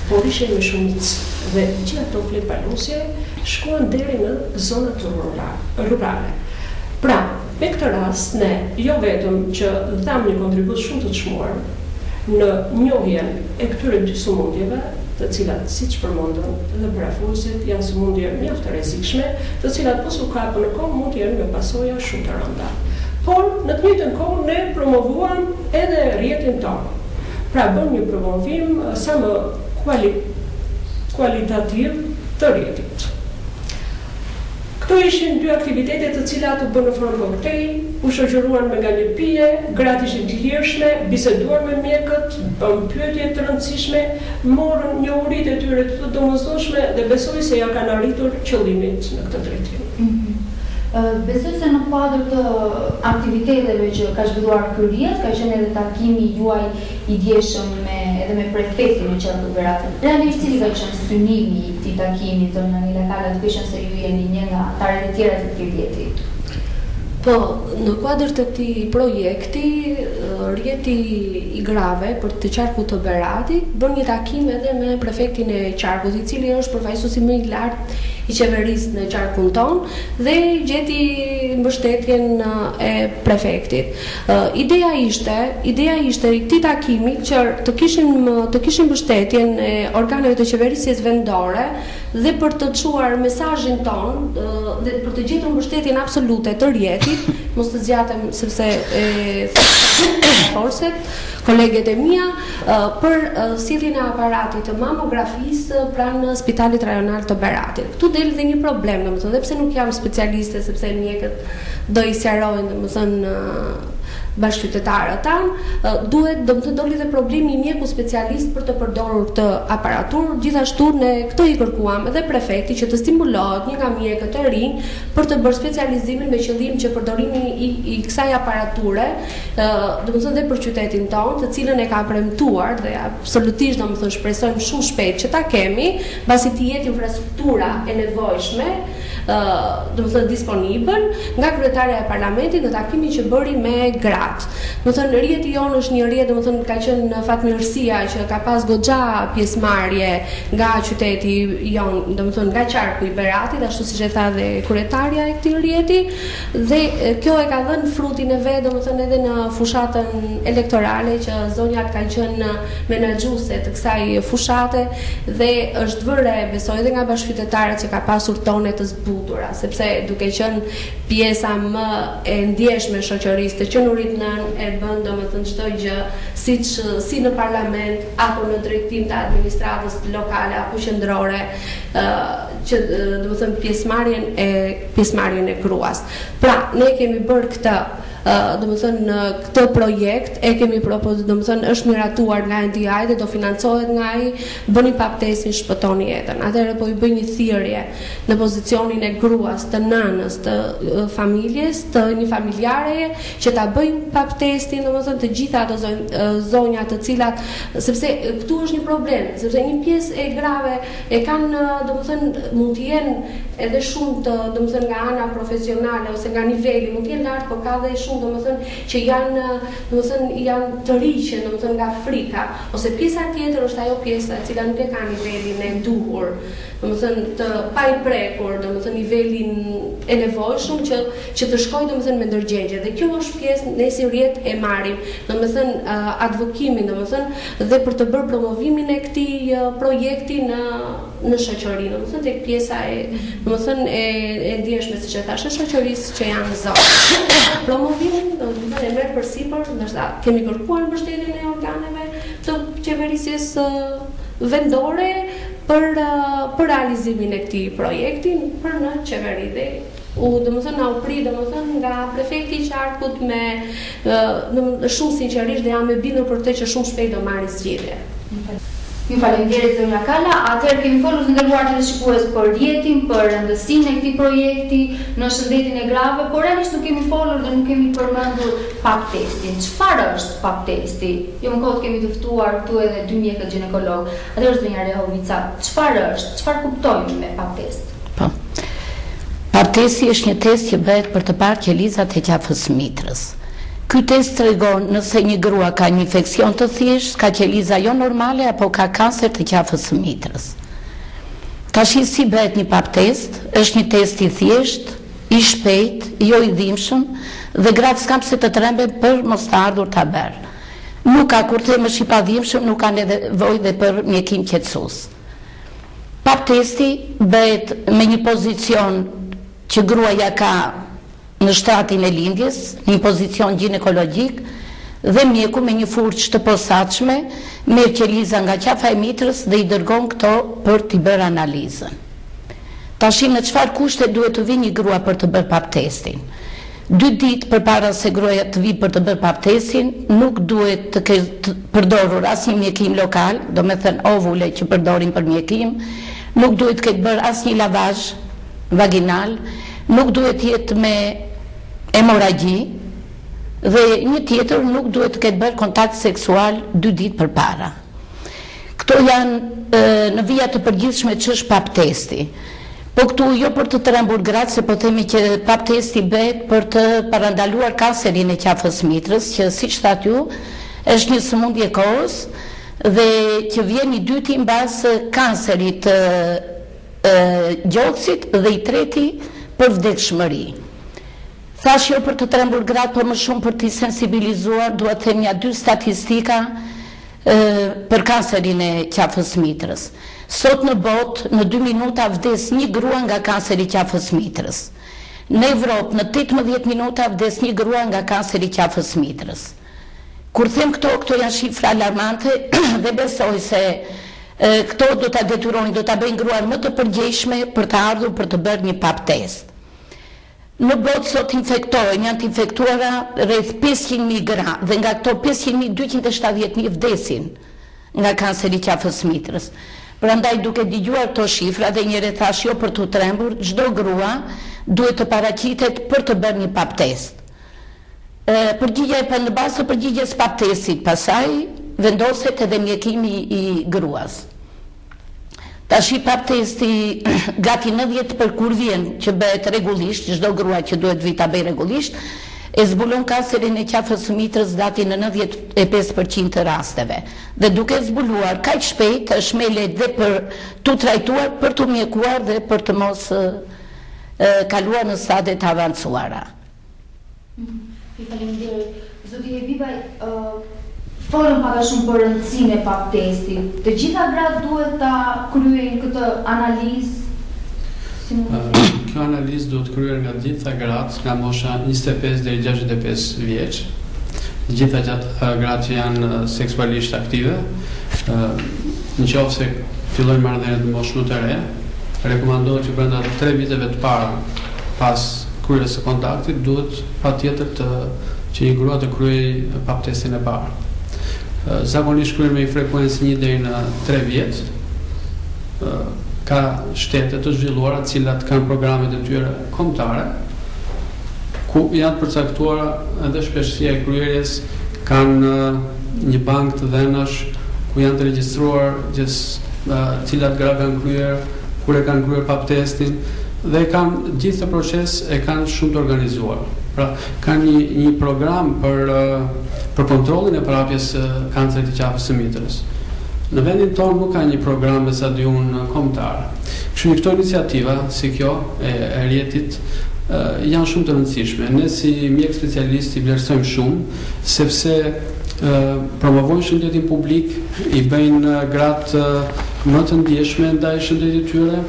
por ishin me shumicë dhe gjithë ato fletbalosje shkuan deri në zonat rurale. Pra, me këtë rast ne jo vetëm që dham një kontribut shumë të çmuar në njohjen e këtyre dy sëmundjeve, të cilat siç përmendën dhe parafolësit janë sëmundje mjaft të rrezikshme, të cilat pas u kapën në kohë mund të jenë me pasoja shumë të rënda. Por në të njëjtën kohë ne promovuam edhe rrjetin tonë. Pra bën një promovim sa më kualitativ të rrjetit. Këto ishin dy aktivitete të cilat u bënë në formë koktej, u shoqëruan me nga një pije, gratë ishin të lirshme, biseduan me mjekët, bën pyetje të rëndësishme, morën njohuritë e tyre të domosdoshme dhe besoj se ja kanë arritur qëllimit në këtë drejtim. Besoj se në kuadër të aktiviteteve që ka zhvilluar ky rrjet, ka qenë edhe takimi juaj i dieshëm edhe me prefektin e Qarku Beratën. Realisht cili ka qenë synimi i këtij takimi, zonja Nila Kala, duke qenë se ju jeni një nga anëtarët e tjerë të këtij rrjeti? Po, në kuadër të këtij projekti, rrjeti i grave për të Qarkut të Beratit bën një takim edhe me prefektin e Qarkut, i cili është përfaqësuesi më i lartë i qeverisë në Qarkun tonë dhe gjeti mbështetjen e prefektit. Ideja ishte i këtij takimi që të kishin mbështetjen e organeve të qeverisjes vendore dhe për të çuar mesazhin ton dhe për të gjetur mbështetjen absolute të rrjetit. Mos të zgjatem sepse forset koleget e mia për sjelljen e aparatit të mamografisë pranë Spitalit Rajonal të Beratit. Këtu del dhe një problem, domethënë, dhe pse nuk jam specialiste, sepse mjekët do i sqarojnë, domethënë, bashkëqytetarët tanë, duhet domethënë doli dhe problemi i mjeku specialist për të përdorur këtë aparaturë. Gjithashtu ne këtë i kërkuam edhe prefekti që të stimulohet një nga mjekët e rinj për të bërë specializimin me qëllim që përdorimi i kësaj aparature, domethënë dhe për qytetin tonë, të cilën e ka premtuar dhe absolutisht domethënë shpresojmë shumë shpejt që ta kemi, mbasi të jetë infrastruktura e nevojshme, domethënë disponibël nga kryetaria e parlamentit në takimin që bëri me gratë. Domethënë rrjeti jonë është një rrjet, domethënë ka qenë fatmirësia që ka pas goxha pjesëmarrje nga qyteti jonë, domethënë nga Qarku i Beratit, ashtu siç e tha dhe kryetaria e këtij rrjeti, dhe kjo e ka dhënë frutin e vet, domethënë edhe në fushatën elektorale që zonjat kanë qenë menaxhuese të kësaj fushate dhe është vëre besoj edhe nga bashkëqytetarët që ka pasur tone të zbutura, sepse duke qenë pjesa më e ndjeshme e shoqërisë të qenurit nën e bën domethënë çdo gjë si në parlament apo në drejtim të administratës lokale apo qendrore, që domethënë pjesëmarrjen e gruas. Pra, ne kemi bërë këtë domethënë këtë projekt e kemi propozuar, domethënë është miratuar nga NDI dhe do financohet nga ai, bëni paptesin, shpëtoni jetën. Atëherë po i bëj një thirrje në pozicionin e gruas, të nënës, të familjes, të një familjareje që ta bëjnë paptestin, domethënë të gjitha ato zonja të cilat, sepse këtu është një problem, sepse një pjesë e grave e kanë domethënë mund të jenë edhe shumë të domethënë nga ana profesionale ose nga niveli mund të jenë lart, por ka dhe shumë domethënë që janë të riqe, domethënë nga frika, ose pjesa tjetër është ajo pjesa e cila nuk e ka nivelin e duhur, domethënë të pa i prekur, domethënë nivelin e nevojshëm që të shkojë domethënë me ndërgjegje. Dhe kjo është pjesë ne si rrjet e marrim, domethënë advokimin, domethënë dhe për të bërë promovimin e këtij projekti në shoqëri, domethënë tek pjesa domethënë e ndjeshme siç e thash, e shoqërisë që janë në zonë. Promovimin domethënë e merr përsipër, ndërsa kemi kërkuar mbështetjen e organeve të qeverisjes vendore për realizimin e këtij projekti për në qeveri dhe domethënë na u prit domethënë nga prefekti i Qarkut me shumë sinqerisht dhe jam e bindur për këtë që shumë shpejt do marrë zgjidhje. Ju faleminderit zonja Kala. Atëherë kemi folur të nderuar teleshikues për rrjetin, për rëndësinë e këtij projekti në shëndetin e grave, por realisht nuk kemi folur dhe nuk kemi përmendur paptestin. Çfarë është paptesti? Jo më kohët kemi të ftuar këtu edhe dy mjekët ginekolog. Atëherë zonja Rehovica, çfarë është? Çfarë kuptojmë me paptest? Po. Paptesti është një test që bëhet për të parë qelizat e qafës mitrës. Ky test tregon nëse një grua ka një infeksion të thjeshtë, ka qeliza jo normale apo ka kancer të qafës së mitrës. Tash si bëhet një pap test? Është një test i thjeshtë, i shpejt, jo i dhimbshëm dhe gratë s'kam se të tremben për mos të ardhur ta bërë. Nuk ka kur të është i padhimbshëm, nuk ka nevojë dhe për mjekim qetësues. Pap testi bëhet me një pozicion që gruaja ka në shtratin e lindjes, një pozicion ginekologjik, dhe mjeku me një furçë të posaçme, merr qeliza nga qafa e mitrës dhe i dërgon këto për t'i bërë analizën. Tash në çfarë kushte duhet të vi një grua për të bërë pap testin? 2 ditë përpara se gruaja të vi për të bërë pap testin, nuk duhet të ketë përdorur asnjë mjekim lokal, domethënë ovule që përdorin për mjekim, nuk duhet të ketë bërë asnjë lavazh vaginal, nuk duhet jetë me hemoragji dhe një tjetër nuk duhet të ketë bërë kontakt seksual 2 ditë përpara. Këto janë në vija të përgjithshme ç'është pap testi. Po këtu jo për të trembur gratë, se po themi që pap testi bëhet për të parandaluar kancerin e qafës mitrës, që siç thatë ju, është një sëmundje kohës dhe që vjen i dyti mbas kancerit gjoksit dhe i treti për vdekshmëri. Thash jo për të trembur gratë, por më shumë për t'i sensibilizuar, duhet të them ja 2 statistika për kancerin e qafës mitrës. Sot në botë, në 2 minuta vdes një grua nga kanceri i qafës mitrës. Në Evropë, në 18 minuta vdes një grua nga kanceri i qafës mitrës. Kur them këto janë shifra alarmante dhe besoj se këto do ta detyrojnë, do ta bëjnë gruan më të përgjegjshme për të ardhur për të bërë një pap test. Në botë sot janë të infektuara rreth 500.000 gra dhe nga këto 500.000, 270.000 vdesin nga kanceri i qafës mitrës. Prandaj duke dëgjuar këto shifra dhe njëre thash jo për të trembur, çdo grua duhet të paraqitet për të bërë një pap test. Përgjigja e në bazë të përgjigjes pap testit, pastaj vendoset edhe mjekimi i gruas. Tash i pap testi gati 90 për kur vjen që bëhet rregullisht, çdo grua që duhet vi ta bëj rregullisht, e zbulon kancerin e qafës së mitrës gati në 95% të rasteve. Dhe duke zbuluar kaq shpejt është më lehtë dhe për tu trajtuar, për tu mjekuar dhe për të mos kaluar në stade të avancuara. Faleminderit. Zoti Hebibaj, folëm pak a shumë për rëndësinë e pap testit. Të gjitha gratë duhet ta kryejnë këtë analizë? Kjo analizë duhet kryer nga gjitha gratë nga mosha 25 deri 65 vjeç. Gjitha gratë që janë seksualisht aktive, nëse fillojnë marrëdhëniet në moshë të re, rekomandohet që brenda 3 viteve të para pas kryerjes së kontaktit duhet patjetër që një grua të kryejë pap testin e parë. Zakonisht kryen me frekuencë 1 deri në 3 vjet. Ka shtete të zhvilluara të cilat kanë programet e tyre kombëtare ku janë përcaktuara edhe shpeshësia e kryerjes, kanë një bankë të dhenash ku janë të regjistruar cilat gra kanë kryer, kur e kanë kryer pap testin dhe kanë gjithë të proces e kanë shumë të organizuar. Pra, kanë një program për kontrollin e parapjes kancerit të qafës së mitrës. Në vendin tonë nuk ka një program me sa di unë kombëtar. Kështu këto iniciativa si kjo e rjetit janë shumë të rëndësishme. Ne si mjek specialisti vlerësojmë shumë sepse promovojnë shëndetin publik, i bëjnë gratë më të ndjeshme ndaj shëndetit tyre.